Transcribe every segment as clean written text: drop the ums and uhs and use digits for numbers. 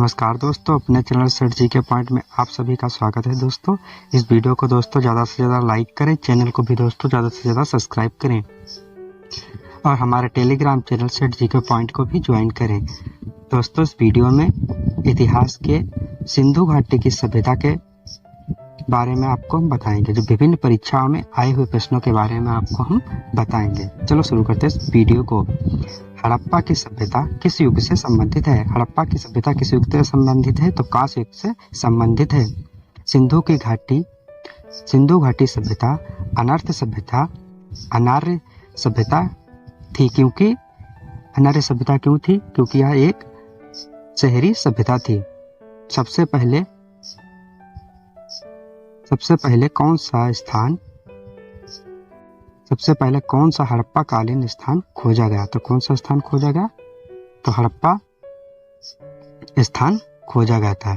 नमस्कार दोस्तों, अपने चैनल सेठ जी के पॉइंट में आप सभी का स्वागत है। दोस्तों, इस वीडियो को दोस्तों ज़्यादा से ज़्यादा लाइक करें, चैनल को भी दोस्तों ज़्यादा से ज़्यादा सब्सक्राइब करें और हमारे टेलीग्राम चैनल सेठ जी के पॉइंट को भी ज्वाइन करें। दोस्तों, इस वीडियो में इतिहास के सिंधु घाटी की सभ्यता के बारे में आपको हम बताएंगे। जो विभिन्न परीक्षाओं में आए हुए प्रश्नों के बारे में आपको हम बताएंगे। चलो शुरू करते हैं इस वीडियो को। हड़प्पा की सभ्यता किस युग से संबंधित है? हड़प्पा की सभ्यता किस युग से संबंधित है? तो कांस्य युग से संबंधित है। सिंधु घाटी सभ्यता अनर्थ सभ्यता, अनार्य सभ्यता थी। क्योंकि अनार्य सभ्यता क्यों थी? क्योंकि यह एक शहरी सभ्यता थी। सबसे पहले कौन सा हड़प्पा कालीन स्थान खोजा गया? तो कौन सा स्थान खोजा गया? तो हड़प्पा स्थान खोजा गया था।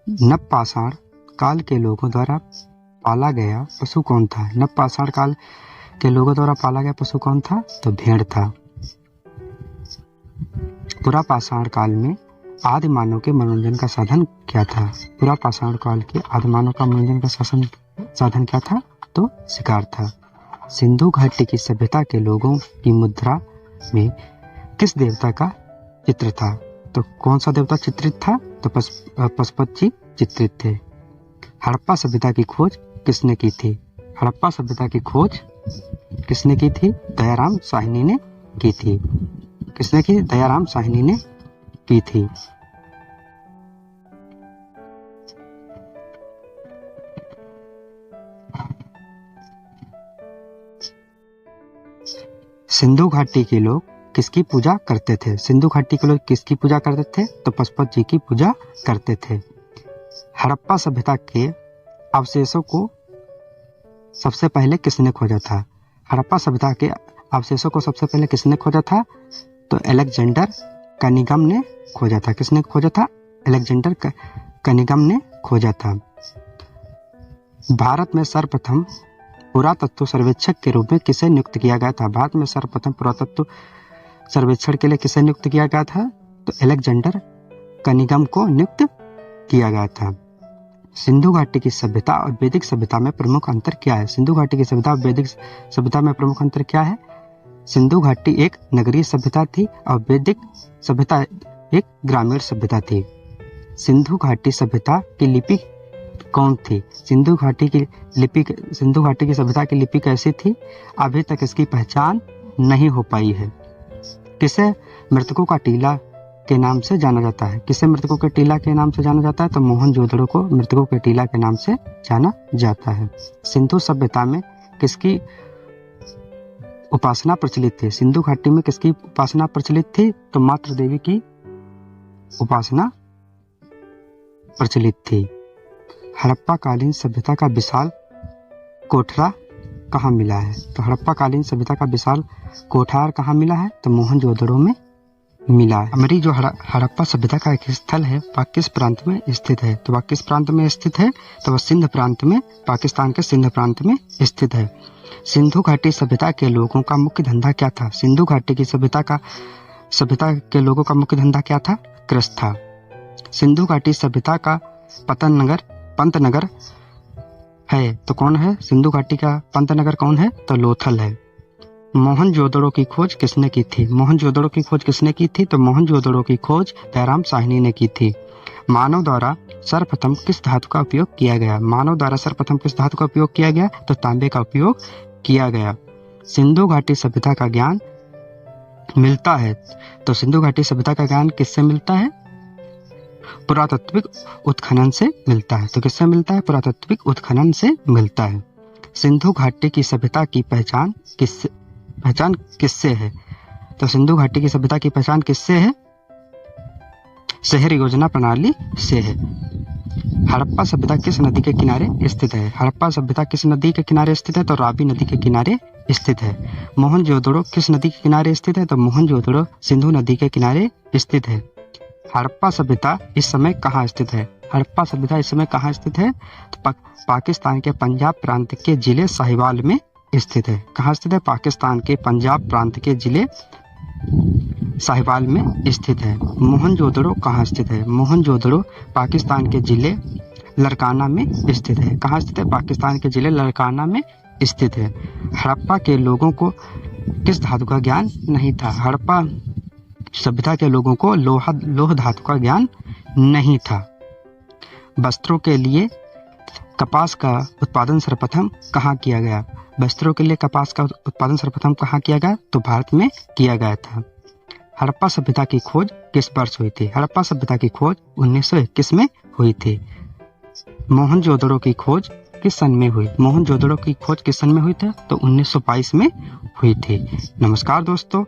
नवपाषाण काल के लोगों द्वारा पाला गया पशु कौन था? नवपाषाण काल के लोगों द्वारा पाला गया पशु कौन था? तो भेड़ था। पुरापाषाण काल में आदि मानव के मनोरंजन का साधन क्या था? पुरापाषाण काल के आदि मानव का मनोरंजन का साधन क्या था? तो शिकार था। सिंधु घाटी की सभ्यता के लोगों की मुद्रा में किस देवता का चित्र था? तो कौन सा देवता चित्रित था? तो पशुपति चित्रित थे। हड़प्पा सभ्यता की खोज किसने की थी? हड़प्पा सभ्यता की खोज किसने की थी? दयाराम साहनी ने की थी। किसने की? दयाराम साहनी ने की थी। सिंधु घाटी के लोग किसकी पूजा करते थे? सिंधु घाटी के लोग किसकी पूजा करते थे? तो पशुपति जी की पूजा करते थे। हड़प्पा सभ्यता के अवशेषों को सबसे पहले किसने खोजा था? हड़प्पा सभ्यता के अवशेषों को सबसे पहले किसने खोजा था? तो अलेक्जेंडर कनिंघम ने खोजा था। किसने खोजा था? अलेक्जेंडर कनिंघम ने खोजा था। भारत में सर्वप्रथम पुरातत्व सर्वेक्षक के रूप में किसे नियुक्त किया गया था? भारत में सर्वप्रथम पुरातत्व सर्वेक्षण के लिए किसे नियुक्त किया गया था? तो अलेक्जेंडर कनिंघम को नियुक्त किया गया था। सिंधु घाटी की सभ्यता और वैदिक सभ्यता में प्रमुख अंतर क्या है? सिंधु घाटी की सभ्यता और वैदिक सभ्यता में प्रमुख अंतर क्या है? सिंधु घाटी एक नगरीय सभ्यता थी और वैदिक सभ्यता एक ग्रामीण सभ्यता थी। सिंधु घाटी सभ्यता की लिपि कौन थी? सिंधु घाटी की सभ्यता की लिपि कैसी थी? अभी तक इसकी पहचान नहीं हो पाई है। किसे मृतकों का टीला के नाम से जाना जाता है? किसे मृतकों के टीला के नाम से जाना जाता है? तो मोहनजोदड़ो को मृतकों के टीला के नाम से जाना जाता है। सिंधु सभ्यता में किसकी उपासना प्रचलित थी? सिंधु घाटी में किसकी उपासना प्रचलित थी? तो मातृ देवी की उपासना प्रचलित थी। हड़प्पा कालीन सभ्यता का विशाल कोठरा कहाँ मिला है? तो हड़प्पा कालीन सभ्यता का विशाल कोठार कहाँ मिला है? तो मोहनजोदड़ो में मिला है। हमारी जो हड़प्पा सभ्यता का एक स्थल है वह किस प्रांत में स्थित है? तो वह किस प्रांत में स्थित है? तो वह सिंध प्रांत में, पाकिस्तान के सिंध प्रांत में स्थित है। सिंधु घाटी सभ्यता के लोगों का मुख्य धंधा क्या था? सिंधु घाटी की सभ्यता के लोगों का मुख्य धंधा क्या था? कृषि था। सिंधु घाटी सभ्यता का पंतनगर है तो कौन है? सिंधु घाटी का पंतनगर कौन है? तो लोथल है। मोहनजोदड़ो की खोज किसने की थी? मोहनजोदड़ो की खोज किसने की थी? तो मोहनजोदड़ो की खोज दयाराम साहनी ने की थी। मानव द्वारा सर्वप्रथम किस धातु का उपयोग किया गया? मानव द्वारा सर्वप्रथम किस धातु का उपयोग किया गया? तो तांबे का उपयोग किया गया। सिंधु घाटी सभ्यता का ज्ञान मिलता है तो सिंधु घाटी सभ्यता का ज्ञान किससे मिलता है? पुरातात्विक उत्खनन से मिलता है। तो किससे मिलता है? पुरातात्विक उत्खनन से मिलता है। सिंधु घाटी की सभ्यता की पहचान किससे है? तो सिंधु घाटी की सभ्यता की पहचान किससे है? शहर योजना प्रणाली से है। हड़प्पा सभ्यता किस नदी के किनारे स्थित है? हड़प्पा सभ्यता किस नदी के किनारे स्थित है? तो रावी नदी के किनारे स्थित है। मोहनजोदड़ो किस नदी के किनारे स्थित है? तो मोहनजोदड़ो सिंधु नदी के किनारे स्थित है। हड़प्पा सभ्यता इस समय कहाँ स्थित है? हड़प्पा सभ्यता इस समय कहाँ स्थित है? तो पाकिस्तान के पंजाब प्रांत के जिले साहिवाल में स्थित है। कहाँ स्थित है? पाकिस्तान के पंजाब प्रांत के जिले साहिवाल में स्थित है। मोहनजोदड़ो कहाँ स्थित है? मोहनजोदड़ो पाकिस्तान के जिले लरकाना में स्थित है। कहाँ स्थित है? पाकिस्तान के जिले लरकाना में स्थित है। हड़प्पा के लोगों को किस धातु का ज्ञान नहीं था? हड़प्पा सभ्यता के लोगों को लोह धातु का ज्ञान नहीं था। वस्त्रों के लिए कपास का उत्पादन सर्वप्रथम कहाँ किया गया? वस्त्रों के लिए कपास का उत्पादन सर्वप्रथम कहाँ किया गया? तो भारत में किया गया था। हड़प्पा सभ्यता की खोज किस वर्ष हुई थी? हड़प्पा सभ्यता की खोज 1921 में हुई थी। मोहनजोदड़ो की खोज किस सन में हुई? मोहनजोदड़ो की खोज किस सन में हुई थी? तो 1922 में हुई थी। नमस्कार दोस्तों,